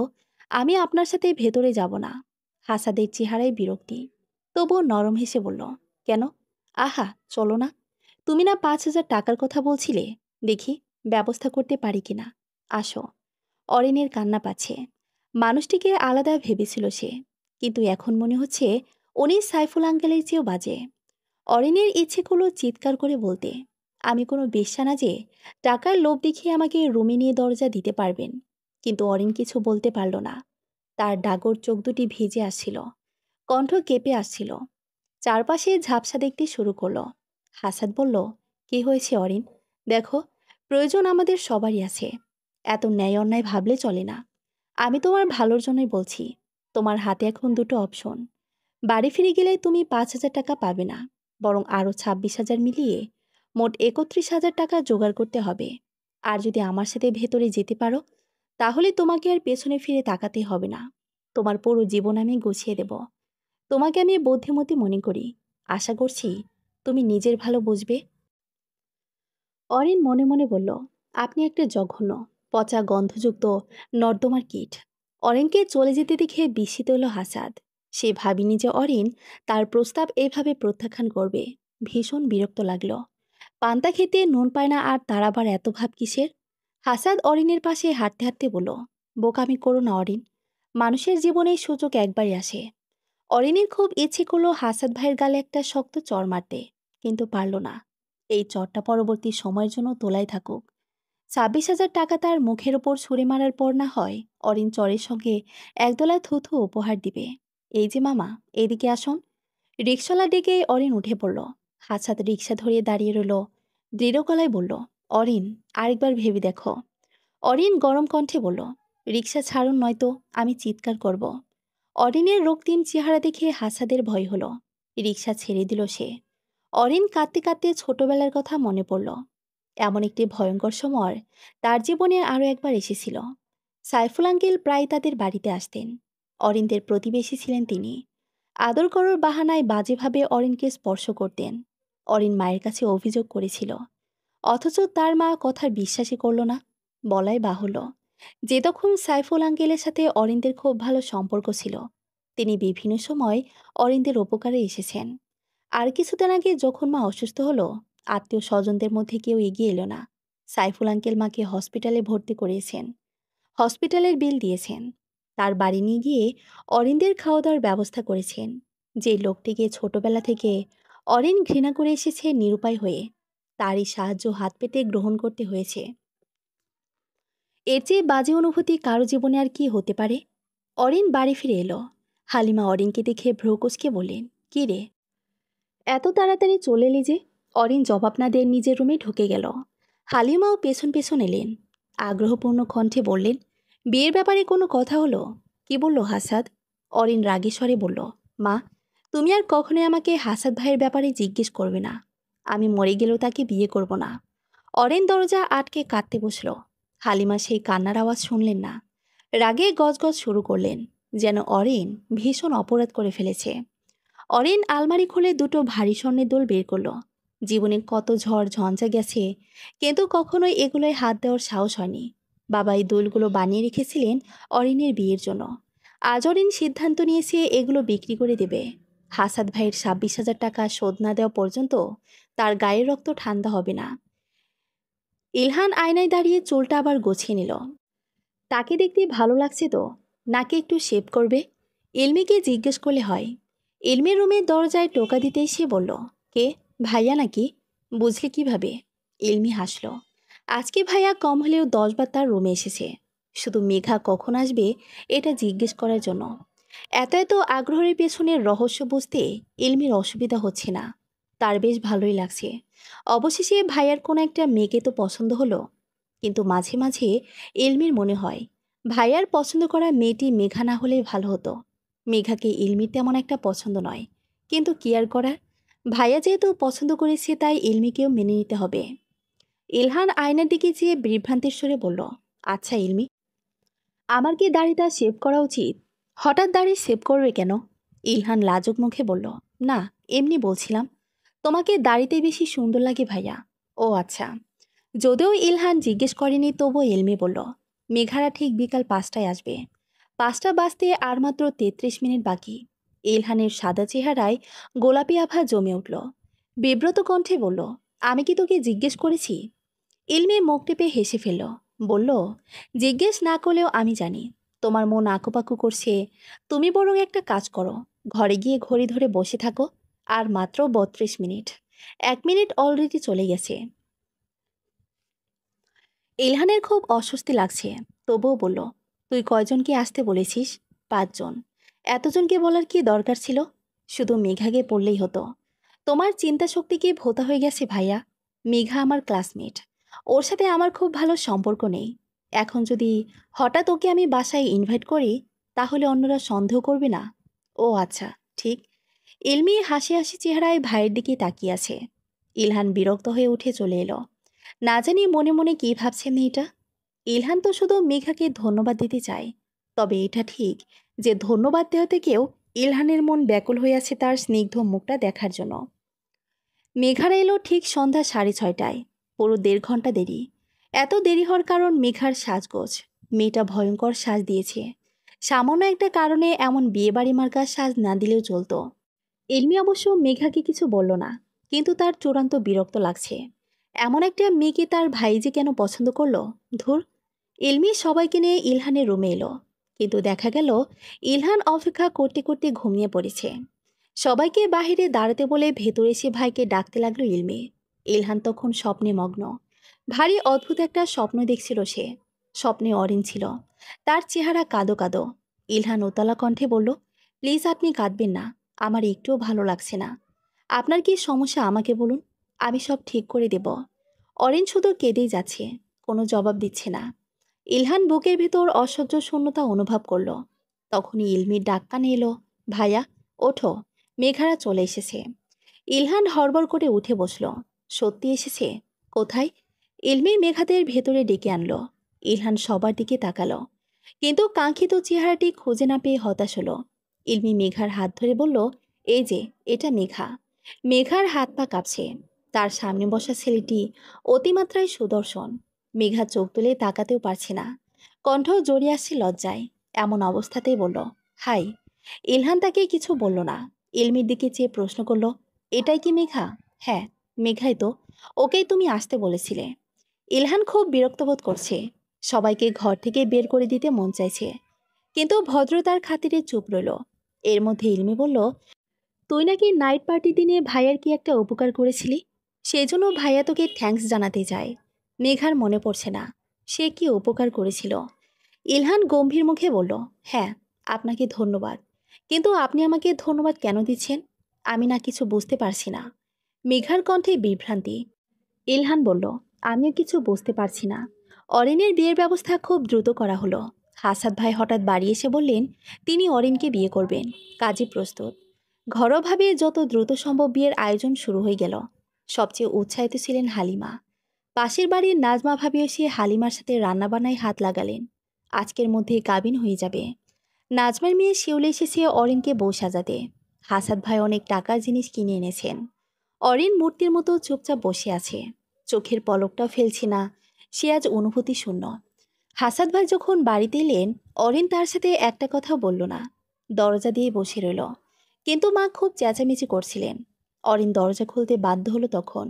আমি আপনার সাথে ভেতরে যাব না। হাসাদের চেহারায় বিরক্তি, তবুও নরম হেসে বলল, কেন? আহা, চলো না। তুমি না 5,000 টাকার কথা বলছিলে, দেখি ব্যবস্থা করতে পারি কিনা। আসো। অরিনের কান্না পাচ্ছে। মানুষটিকে আলাদা ভেবেছিল সে, কিন্তু এখন মনে হচ্ছে উনি সাইফুল আঙ্কেলের চেয়েও বাজে। অরিনের ইচ্ছে করলো চিৎকার করে বলতে, আমি কোনো বেশ্যা না যে টাকার লোভ দেখিয়ে আমাকে রুমে নিয়ে দরজা দিতে পারবেন। কিন্তু অরিন কিছু বলতে পারল না। তার ডাগর চোখ দুটি ভিজে আসছিল, কণ্ঠ কেঁপে আসছিল। চারপাশে ঝাপসা দেখতে শুরু করলো। হাসাদ বলল, কি হয়েছে অরিন? দেখো, প্রয়োজন আমাদের সবারই আছে। এত ন্যায় অন্যায় ভাবলে চলে না। আমি তোমার ভালোর জন্যই বলছি। তোমার হাতে এখন দুটো অপশন। বাড়ি ফিরে গেলে তুমি 5,000 টাকা পাবে না, বরং আরও 26,000 মিলিয়ে মোট 31,000 টাকা জোগাড় করতে হবে। আর যদি আমার সাথে ভেতরে যেতে পারো, তাহলে তোমাকে আর পেছনে ফিরে তাকাতে হবে না। তোমার পুরো জীবন আমি গুছিয়ে দেব। তোমাকে আমি বুদ্ধিমতী মনে করি। আশা করছি তুমি নিজের ভালো বুঝবে। অরিন মনে মনে বলল, আপনি একটা জঘন্য, পচা গন্ধযুক্ত নর্দমার কীট। অরিনকে চলে যেতে দেখে বিস্মিত হলো হাসাদ। সে ভাবিনি যে অরিন তার প্রস্তাব এভাবে প্রত্যাখ্যান করবে। ভীষণ বিরক্ত লাগলো। পান্তা খেতে নুন পায় না, আর তার আবার এত ভাব কিসের? হাসাদ অরিনের পাশে হাঁটতে হাঁটতে বলল, বোকামি করো না অরিন। মানুষের জীবনে এই সুযোগ একবারই আসে। অরিনের খুব ইচ্ছে করলো হাসাদ ভাইয়ের গালে একটা শক্ত চড় মারতে, কিন্তু পারল না। এই চরটা পরবর্তী সময়ের জন্য তোলাই থাকুক। 26,000 টাকা তার মুখের ওপর ছুঁড়ে মারার পর না হয় অরিন চরের সঙ্গে একদলা থুথু উপহার দিবে। এই যে মামা, এদিকে আসুন। রিকশালা ডেকে অরিন উঠে পড়ল। হাসাদ রিকশা ধরিয়ে দাঁড়িয়ে রইল। দৃঢ় গলায় বলল, অরিন, আরেকবার ভেবে দেখো। অরিন গরম কণ্ঠে বলল, রিকশা ছাড়ুন, নয়তো আমি চিৎকার করব। অরিনের রক্তিম চেহারা দেখে হাসাদের ভয় হলো। রিকশা ছেড়ে দিল সে। অরিন কাঁদতে কাঁদতে ছোটবেলার কথা মনে পড়ল। এমন একটি ভয়ঙ্কর সময় তার জীবনে আরও একবার এসেছিল। সাইফুল আঙ্কেল প্রায় তাদের বাড়িতে আসতেন। অরিনদের প্রতিবেশী ছিলেন তিনি। আদর করার বাহানায় বাজেভাবে অরিনকে স্পর্শ করতেন। অরিন মায়ের কাছে অভিযোগ করেছিল, অথচ তার মা কথার বিশ্বাসই করল না। বলাই বাহুল্য, যে তখন সাইফুল আঙ্কেলের সাথে অরিনদের খুব ভালো সম্পর্ক ছিল, তিনি বিভিন্ন সময় অরিনদের উপকারে এসেছেন। আর কিছুদিন আগে যখন মা অসুস্থ হলো, আত্মীয় স্বজনদের মধ্যে কেউ এগিয়ে এলো না। সাইফুল আঙ্কেল মাকে হসপিটালে ভর্তি করিয়েছেন, হসপিটালের বিল দিয়েছেন, তার বাড়ি নিয়ে গিয়ে অরিনদের খাওয়া দাওয়ার ব্যবস্থা করেছেন। যে লোকটিকে ছোটবেলা থেকে অরিন ঘৃণা করে এসেছে নিরুপায় হয়ে, তারই সাহায্য হাত পেতে গ্রহণ করতে হয়েছে। এর চেয়ে বাজে অনুভূতি কারো জীবনে আর কি হতে পারে? অরিন বাড়ি ফিরে এলো। হালিমা অরিনকে দেখে ভ্রুকুচকে বললেন, কি রে, এত তাড়াতাড়ি চলে এলি যে? অরিন জবাব না দিয়ে নিজের রুমে ঢুকে গেল। হালিমাও পেছন পেছন এলেন। আগ্রহপূর্ণ কণ্ঠে বললেন, বিয়ের ব্যাপারে কোনো কথা হলো? কি বলল হাসাদ? অরিন রাগী স্বরে বলল, মা, তুমি আর কখনোই আমাকে হাসাদ ভাইয়ের ব্যাপারে জিজ্ঞেস করবে না। আমি মরে গেলেও তাকে বিয়ে করব না। অরেন দরজা আটকে কাঁদতে বসল। হালিমা সেই কান্নার আওয়াজ শুনলেন না। রাগে গজগজ শুরু করলেন, যেন অরেন ভীষণ অপরাধ করে ফেলেছে। অরেন আলমারি খুলে দুটো ভারী স্বর্ণের দোল বের করলো। জীবনে কত ঝড় ঝঞ্ঝা গেছে, কিন্তু কখনোই এগুলোয় হাত দেওয়ার সাহস হয়নি। বাবা এই দোলগুলো বানিয়ে রেখেছিলেন অরিনের বিয়ের জন্য। আজ অরিন সিদ্ধান্ত নিয়েছে এগুলো বিক্রি করে দেবে। হাসাদ ভাইয়ের 26,000 টাকা শোধ না দেওয়া পর্যন্ত তার গায়ের রক্ত ঠান্ডা হবে না। ইলহান আয়নায় দাঁড়িয়ে চুলটা আবার গোছিয়ে নিল। তাকে দেখতে ভালো লাগছে তো, নাকি একটু শেভ করবে? ইলমিকে জিজ্ঞেস করলে হয়। ইলমির রুমের দরজায় টোকা দিতেই সে বলল, কে? ভাইয়া নাকি? বুঝলে কিভাবে? ইলমি হাসল। আজকে ভাইয়া কম হলেও 10 বার তার রুমে এসেছে, শুধু মেঘা কখন আসবে এটা জিজ্ঞেস করার জন্য। এত এত আগ্রহের পেছনের রহস্য বুঝতে ইলমির অসুবিধা হচ্ছে না, তার বেশ ভালোই লাগছে। অবশেষে ভাইয়ার কোনো একটা মেয়েকে তো পছন্দ হলো। কিন্তু মাঝে মাঝে ইলমির মনে হয়, ভাইয়ার পছন্দ করা মেয়েটি মেঘা না হলে ভালো হতো। মেঘাকে ইলমির তেমন একটা পছন্দ নয়, কিন্তু কি আর করার, ভাইয়া যেহেতু পছন্দ করেছে তাই ইলমিকেও মেনে নিতে হবে। ইলহান আয়নার দিকে চেয়ে বিভ্রান্তির স্বরে বলল, আচ্ছা ইলমি, আমার কি দাড়িটা শেভ করা উচিত? হঠাৎ দাড়ি শেভ করবে কেন? ইলহান লাজুক মুখে বলল, না, এমনি বলছিলাম, তোমাকে দাড়িতে বেশি সুন্দর লাগে ভাইয়া। ও আচ্ছা। যদিও ইলহান জিজ্ঞেস করেনি, তবুও ইলমি বলল, মেঘারা ঠিক বিকাল 5টায় আসবে। 5টা বাজতে আর মাত্র 33 মিনিট বাকি। ইলহানের সাদা চেহারায় গোলাপি আভা জমে উঠল। বিব্রত কণ্ঠে বলল, আমি কি তোকে জিজ্ঞেস করেছি? ইলমি মুখ টিপে হেসে ফেলল, বলল, জিজ্ঞেস না করলেও আমি জানি তোমার মন আঁকুপাকু করছে। তুমি বরং একটা কাজ করো, ঘরে গিয়ে ঘড়ি ধরে বসে থাকো। আর মাত্র 32 মিনিট, 1 মিনিট অলরেডি চলে গেছে। ইলহানের খুব অস্বস্তি লাগছে, তবুও বলল, তুই কয়জনকে আসতে বলেছিস? 5 জন। এতজনকে বলার কি দরকার ছিল? শুধু মেঘাকে পড়লেই হতো। তোমার চিন্তা শক্তি কি ভোতা হয়ে গেছে ভাইয়া? মেঘা আমার ক্লাসমেট, ওর সাথে আমার খুব ভালো সম্পর্ক নেই। এখন যদি হঠাৎ ওকে আমি বাসায় ইনভাইট করি, তাহলে অন্যরা সন্দেহ করবে না? ও আচ্ছা, ঠিক। ইলমি হাসি হাসি চেহারায় ভাইয়ের দিকে তাকিয়ে আছে। ইলহান বিরক্ত হয়ে উঠে চলে এলো। না জানি মনে মনে কী ভাবছে মেয়েটা। ইলহান তো শুধু মেঘাকে ধন্যবাদ দিতে চায়, তবে এটা ঠিক যে ধন্যবাদ দেওয়া থেকেও ইলহানের মন ব্যাকুল হয়ে আছে তার স্নিগ্ধ মুখটা দেখার জন্য। মেঘারা এলো ঠিক সন্ধ্যা 6:30টায়, পুরো 1.5 ঘন্টা দেরি। এত দেরি হওয়ার কারণ মেঘার সাজগোজ। মেয়েটা ভয়ঙ্কর সাজ দিয়েছে। সামান্য একটা কারণে এমন বিয়েবাড়ি মার্কা সাজ না দিলেও চলতো। ইলমি অবশ্য মেঘাকে কিছু বলল না, কিন্তু তার চূড়ান্ত বিরক্ত লাগছে। এমন একটা মেয়েকে তার ভাই যে কেন পছন্দ করলো, ধুর। ইলমি সবাইকে নিয়ে ইলহানের রুমে এলো, কিন্তু দেখা গেল ইলহান অপেক্ষা করতে করতে ঘুমিয়ে পড়েছে। সবাইকে বাহিরে দাঁড়াতে বলে ভেতরে এসে ভাইকে ডাকতে লাগলো ইলমি। ইলহান তখন স্বপ্নে মগ্ন। ভারী অদ্ভুত একটা স্বপ্ন দেখছিল সে। স্বপ্নে অরিন ছিল, তার চেহারা কাদো কাদো। ইলহান উতলা কণ্ঠে বলল, প্লিজ আপনি কাঁদবেন না, আমার একটুও ভালো লাগছে না। আপনার কি সমস্যা আমাকে বলুন, আমি সব ঠিক করে দেব। অরিন শুধু কেঁদেই যাচ্ছে, কোনো জবাব দিচ্ছে না। ইলহান বুকের ভেতর অসহ্য শূন্যতা অনুভব করল। তখনই ইলমির ডাক কানে এলো, ভাইয়া ওঠো, মেঘারা চলে এসেছে। ইলহান হড়বড় করে উঠে বসল। সত্যি এসেছে? কোথায়? ইলমি মেঘাদের ভেতরে ডেকে আনলো। ইলহান সবার দিকে তাকালো, কিন্তু কাঙ্ক্ষিত চেহারাটি খুঁজে না পেয়ে হতাশ হলো। ইলমি মেঘার হাত ধরে বলল, এই যে, এটা মেঘা। মেঘার হাত পা কাঁপছে। তার সামনে বসা ছেলেটি অতিমাত্রায় সুদর্শন। মেঘা চোখ তুলে তাকাতেও পারছে না, কণ্ঠ জড়িয়ে আসছে লজ্জায়। এমন অবস্থাতেই বলল, হাই। ইলহান তাকে কিছু বলল না। ইলমির দিকে চেয়ে প্রশ্ন করল, এটাই কি মেঘা? হ্যাঁ, মেঘাই তো, ওকেই তুমি আসতে বলেছিলে। ইলহান খুব বিরক্ত বোধ করছে। সবাইকে ঘর থেকে বের করে দিতে মন চাইছে, কিন্তু ভদ্রতার খাতিরে চুপ রইল। এর মধ্যে ইলমি বলল, তুই নাকি নাইট পার্টি দিনে ভাইয়ার কি একটা উপকার করেছিলি, সেই জন্য ভাইয়া তোকে থ্যাঙ্কস জানাতে চায়। মেঘার মনে পড়ছে না সে কি উপকার করেছিল। ইলহান গম্ভীর মুখে বলল, হ্যাঁ, আপনাকে ধন্যবাদ, কিন্তু আপনি আমাকে ধন্যবাদ কেন দিচ্ছেন? আমি না কিছু বুঝতে পারছি না। মেঘার কণ্ঠে বিভ্রান্তি। ইলহান বলল, আমিও কিছু বুঝতে পারছি না। অরিনের বিয়ের ব্যবস্থা খুব দ্রুত করা হলো। হাসাদ ভাই হঠাৎ বাড়ি এসে বললেন তিনি অরিনকে বিয়ে করবেন, কাজে প্রস্তুত। ঘরোয়াভাবে যত দ্রুত সম্ভব বিয়ের আয়োজন শুরু হয়ে গেল। সবচেয়ে উৎসাহিত ছিলেন হালিমা। পাশের বাড়ির নাজমা ভাবি এসে হালিমার সাথে রান্নাবান্নায় হাত লাগালেন। আজকের মধ্যেই কাবিন হয়ে যাবে। নাজমার মেয়ে শিউলি এসেছে অরিনকে বউ সাজাতে। হাসাদ ভাই অনেক টাকার জিনিস কিনে এনেছেন। অরিন মূর্তির মতো চুপচাপ বসে আছে, চোখের পলকটাও ফেলছে না। সে আজ অনুভূতি শূন্য। হাসাদ ভাই যখন বাড়িতে এলেন, অরিন তার সাথে একটা কথাও বলল না, দরজা দিয়ে বসে রইল। কিন্তু মা খুব চেঁচামেচি করছিলেন। অরিন দরজা খুলতে বাধ্য হলো তখন।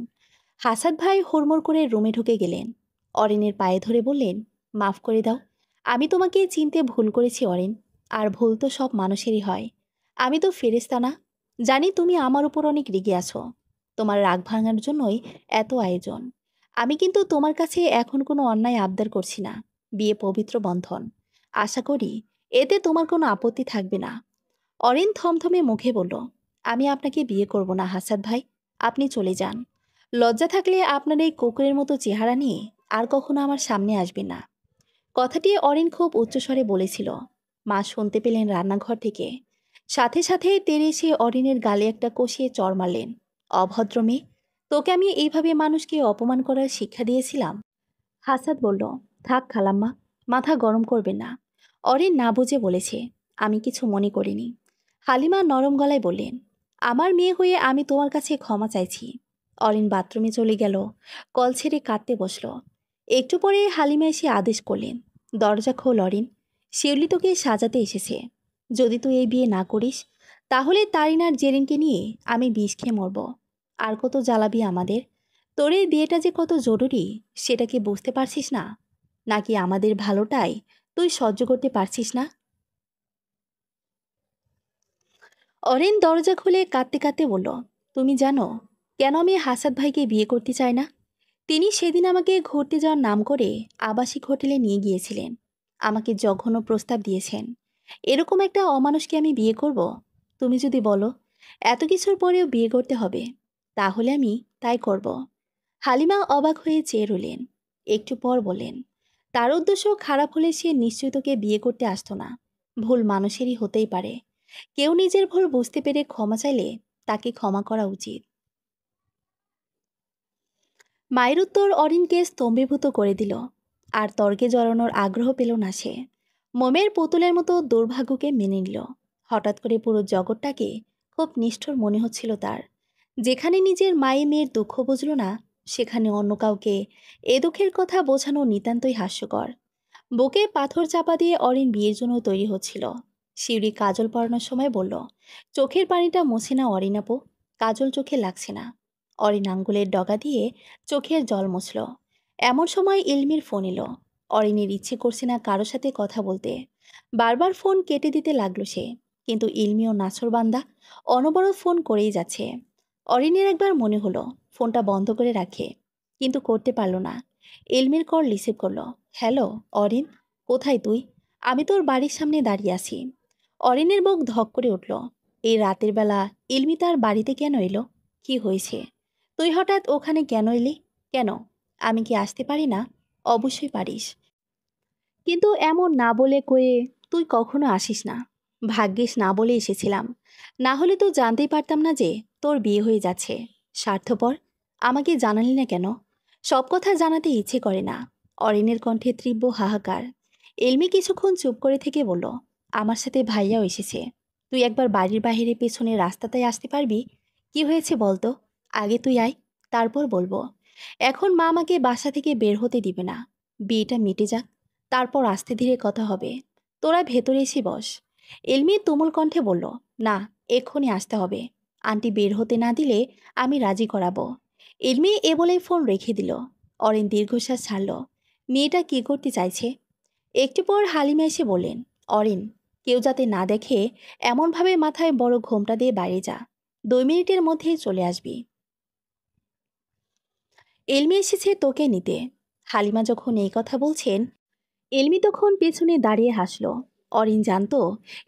হাসাদ ভাই হুড়মুড় করে রুমে ঢুকে গেলেন। অরিনের পায়ে ধরে বললেন, মাফ করে দাও, আমি তোমাকে চিনতে ভুল করেছি অরিন। আর ভুল তো সব মানুষেরই হয়। আমি তো ফেরেশতা না। জানি তুমি আমার উপর অনেক রেগে আছো। তোমার রাগ ভাঙার জন্যই এত আয়োজন। আমি কিন্তু তোমার কাছে এখন কোনো অন্যায় আবদার করছি না। বিয়ে পবিত্র বন্ধন। আশা করি এতে তোমার কোনো আপত্তি থাকবে না। অরিন থমথমে মুখে বলল, আমি আপনাকে বিয়ে করব না হাসাদ ভাই। আপনি চলে যান। লজ্জা থাকলে আপনার এই কুকুরের মতো চেহারা নিয়ে আর কখনো আমার সামনে আসবেন না। কথাটি অরিন খুব উচ্চস্বরে বলেছিল। মা শুনতে পেলেন রান্নাঘর থেকে। সাথে সাথে তেড়ে এসে অরিনের গালে একটা কষিয়ে চড় মারলেন। অভদ্র মেয়ে, তোকে আমি এইভাবে মানুষকে অপমান করার শিক্ষা দিয়েছিলাম? হাসাদ বলল, থাক খালাম্মা, মাথা গরম করবেন না। অরিন না বুঝে বলেছে, আমি কিছু মনে করিনি। হালিমা নরম গলায় বললেন, আমার মেয়ে হয়ে আমি তোমার কাছে ক্ষমা চাইছি। অরিন বাথরুমে চলে গেল। কল ছেড়ে কাঁদতে বসল। একটু পরে হালিমা এসে আদেশ করলেন, দরজা খোল অরিন, শিউলি তোকে সাজাতে এসেছে। যদি তুই এই বিয়ে না করিস, তাহলে তারিনার জেরিনকে নিয়ে আমি বিষ খেয়ে মরব। আর কত জ্বালাবি আমাদের? তোর এই বিয়েটা যে কত জরুরি সেটা কি বুঝতে পারছিস না? নাকি আমাদের ভালোটাই তুই সহ্য করতে পারছিস না? অরিন দরজা খুলে কাঁদতে কাঁদতে বলল, তুমি জানো কেন আমি হাসাদ ভাইকে বিয়ে করতে চাই না? তিনি সেদিন আমাকে ঘুরতে যাওয়ার নাম করে আবাসিক হোটেলে নিয়ে গিয়েছিলেন। আমাকে জঘন্য প্রস্তাব দিয়েছেন। এরকম একটা অমানুষকে আমি বিয়ে করব? তুমি যদি বলো এত কিছুর পরেও বিয়ে করতে হবে, তাহলে আমি তাই করব। হালিমা অবাক হয়ে চেয়ে রইলেন। একটু পর বললেন, তার উদ্দেশ্য খারাপ হলে সে নিশ্চয় তোকে বিয়ে করতে আসতো না। ভুল মানুষেরই হতেই পারে। কেউ নিজের ভুল বুঝতে পেরে ক্ষমা চাইলে তাকে ক্ষমা করা উচিত। মায়ের উত্তর অরিনকে স্তম্ভীভূত করে দিল। আর তর্কে জড়ানোর আগ্রহ পেল না সে। মোমের পুতুলের মতো দুর্ভাগ্যকে মেনে নিল। হঠাৎ করে পুরো জগৎটাকে খুব নিষ্ঠুর মনে হচ্ছিল তার। যেখানে নিজের মায়ে মেয়ের দুঃখ বুঝল না, সেখানে অন্য কাউকে এ দুঃখের কথা বোঝানো নিতান্তই হাস্যকর। বুকে পাথর চাপা দিয়ে অরিন বিয়ের জন্য তৈরি হচ্ছিল। শিউরি কাজল পরানোর সময় বলল, চোখের পানিটা মুছে না অরিন আপু, কাজল চোখে লাগছে না। অরিন আঙ্গুলের ডগা দিয়ে চোখের জল মুছল। এমন সময় ইলমির ফোন এলো। অরিনের ইচ্ছে করছে না কারো সাথে কথা বলতে। বারবার ফোন কেটে দিতে লাগলো সে। কিন্তু ইলমিও নাছোড়বান্দা, অনবরত ফোন করেই যাচ্ছে। অরিনের একবার মনে হলো ফোনটা বন্ধ করে রাখে, কিন্তু করতে পারল না। ইলমির কল রিসিভ করলো। হ্যালো অরিন, কোথায় তুই? আমি তোর বাড়ির সামনে দাঁড়িয়ে আছি। অরিনের বুক ধক করে উঠল। এই রাতের বেলা ইলমি তার বাড়িতে কেন এলো? কি হয়েছে? তুই হঠাৎ ওখানে কেন এলি? কেন, আমি কি আসতে পারি না? অবশ্যই পারিস, কিন্তু এমন না বলে কয়ে তুই কখনো আসিস না। ভাগ্যিস না বলে এসেছিলাম, না হলে তো জানতেই পারতাম না যে তোর বিয়ে হয়ে যাচ্ছে। স্বার্থপর, আমাকে জানালি না কেন? সব কথা জানাতে ইচ্ছে করে না। অরিনের কণ্ঠে তীব্র হাহাকার। এলমি কিছুক্ষণ চুপ করে থেকে বলল, আমার সাথে ভাইয়াও এসেছে। তুই একবার বাড়ির বাইরে পেছনে রাস্তাটায় আসতে পারবি? কি হয়েছে বলতো? আগে তুই আয়, তারপর বলবো। এখন মা আমাকে বাসা থেকে বের হতে দিবে না। বিয়েটা মিটে যাক, তারপর আস্তে ধীরে কথা হবে। তোরা ভেতরে এসে বস। এলমি তুমুল কণ্ঠে বলল, না, এক্ষুনি আসতে হবে। আন্টি বের হতে না দিলে আমি রাজি করাবো। এলমি এ বলে ফোন রেখে দিল। অরিন দীর্ঘশ্বাস ছাড়ল। মেয়েটা কি করতে চাইছে? একটু পর হালিমা এসে বললেন, অরিন, কেউ যাতে না দেখে এমনভাবে মাথায় বড় ঘোমটা দিয়ে বাইরে যা। 2 মিনিটের মধ্যেই চলে আসবি। এলমি এসেছে তোকে নিতে। হালিমা যখন এই কথা বলছেন, এলমি তখন পেছনে দাঁড়িয়ে হাসল। অরিন জানতো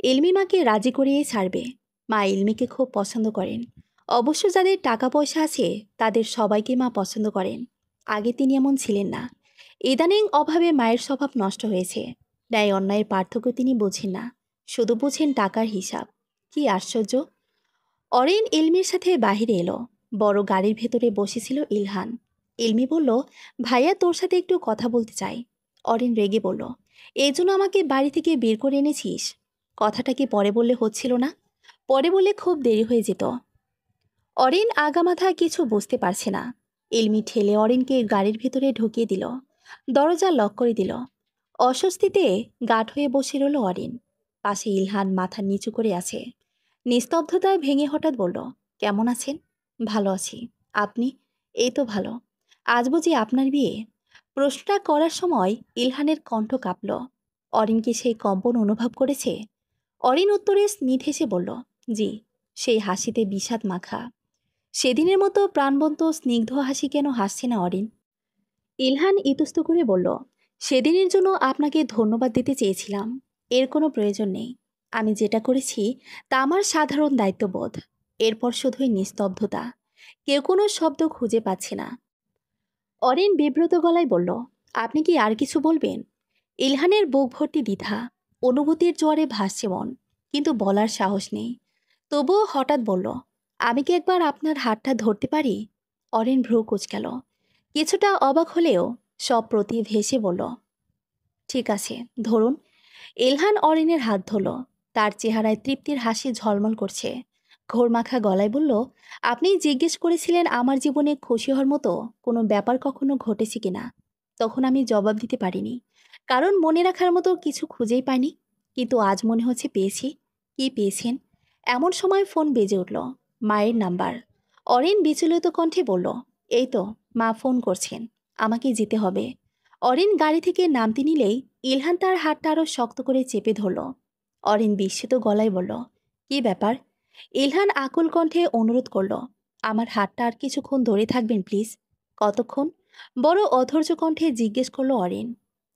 এলমি মাকে রাজি করিয়ে ছাড়বে। মা এলমিকে খুব পছন্দ করেন। অবশ্য যাদের টাকা পয়সা আছে তাদের সবাইকে মা পছন্দ করেন। আগে তিনি এমন ছিলেন না। ইদানিং অভাবে মায়ের স্বভাব নষ্ট হয়েছে। ন্যায় অন্যায়ের পার্থক্য তিনি বোঝেন না, শুধু বোঝেন টাকার হিসাব। কি আশ্চর্য! অরিন ইলমির সাথে বাহিরে এলো। বড় গাড়ির ভেতরে বসেছিল ইলহান। ইলমি বলল, ভাইয়া তোর সাথে একটু কথা বলতে চাই। অরিন রেগে বলল, এই জন্য আমাকে বাড়ি থেকে বের করে এনেছিস? কথাটা কি পরে বললে হচ্ছিল না? পরে বললে খুব দেরি হয়ে যেত। অরিন আগামাথা কিছু বুঝতে পারছে না। ইলমি ঠেলে অরিনকে গাড়ির ভেতরে ঢুকিয়ে দিল, দরজা লক করে দিল। অস্বস্তিতে গাঢ় হয়ে বসে রইল অরিন। পাশে ইলহান মাথা নিচু করে আছে। নিস্তব্ধতায় ভেঙে হঠাৎ বলল, কেমন আছেন? ভালো আছি। আপনি? এই তো ভালো। আজ বুঝি আপনার বিয়ে? প্রশ্নটা করার সময় ইলহানের কণ্ঠ কাঁপল। অরিন কি সেই কম্পন অনুভব করেছে? অরিন উত্তরে স্মিত হেসে বলল, জি। সেই হাসিতে বিষাদ মাখা। সেদিনের মতো প্রাণবন্ত স্নিগ্ধ হাসি কেন হাসছে না অরিন? ইলহান ইতস্ত করে বলল, সেদিনের জন্য আপনাকে ধন্যবাদ দিতে চেয়েছিলাম। এর কোনো প্রয়োজন নেই। আমি যেটা করেছি তা আমার সাধারণ দায়িত্ববোধ। এরপর শুধুই নিস্তব্ধতা। কেউ কোনো শব্দ খুঁজে পাচ্ছে না। অরিন বিব্রত গলায় বলল, আপনি কি আর কিছু বলবেন? ইলহানের বুক ভর্তি দ্বিধা। অনুভূতির জোয়ারে ভাসছে মন, কিন্তু বলার সাহস নেই। তবুও হঠাৎ বলল, আমি কি একবার আপনার হাতটা ধরতে পারি? অরিন ভ্রু কুঁচকাল। কিছুটা অবাক হলেও সব প্রতি ভেসে বলল, ঠিক আছে, ধরুন। ইলহান অরিনের হাত ধরল। তার চেহারায় তৃপ্তির হাসি ঝলমল করছে। ঘোরমাখা গলায় বলল, আপনি জিজ্ঞেস করেছিলেন আমার জীবনে খুশি হওয়ার মতো কোনো ব্যাপার কখনো ঘটেছে কিনা। তখন আমি জবাব দিতে পারিনি, কারণ মনে রাখার মতো কিছু খুঁজেই পাইনি। কিন্তু আজ মনে হচ্ছে পেয়েছি। কি পেয়েছেন? এমন সময় ফোন বেজে উঠল। মায়ের নাম্বার। অরিন বিচলিত কণ্ঠে বলল, এই তো, মা ফোন করছেন। আমাকে যেতে হবে। অরিন গাড়ি থেকে নামতে নিলেই ইলহান তার হাতটা আরও শক্ত করে চেপে ধরল। অরিন বিস্মিত গলায় বলল, কি ব্যাপার? ইলহান আকুল কণ্ঠে অনুরোধ করল, আমার হাতটা আর কিছুক্ষণ ধরে থাকবেন প্লিজ। কতক্ষণ? বড় অধৈর্য কণ্ঠে জিজ্ঞেস করল অরিন।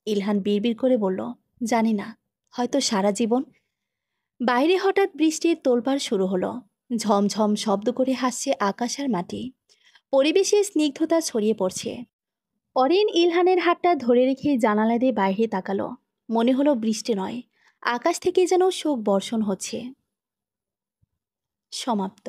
ইলহান বিড়বিড় করে বলল, জানি না, হয়তো সারা জীবন। বাইরে হঠাৎ বৃষ্টির তোলপাড় শুরু হলো। ঝমঝম শব্দ করে হাসছে আকাশ আর মাটি। পরিবেশে স্নিগ্ধতা ছড়িয়ে পড়ছে। অরিন ইলহানের হাতটা ধরে রেখে জানালা দিয়ে বাইরে তাকালো। মনে হলো বৃষ্টি নয়, আকাশ থেকে যেন শোক বর্ষণ হচ্ছে। সমাপ্ত।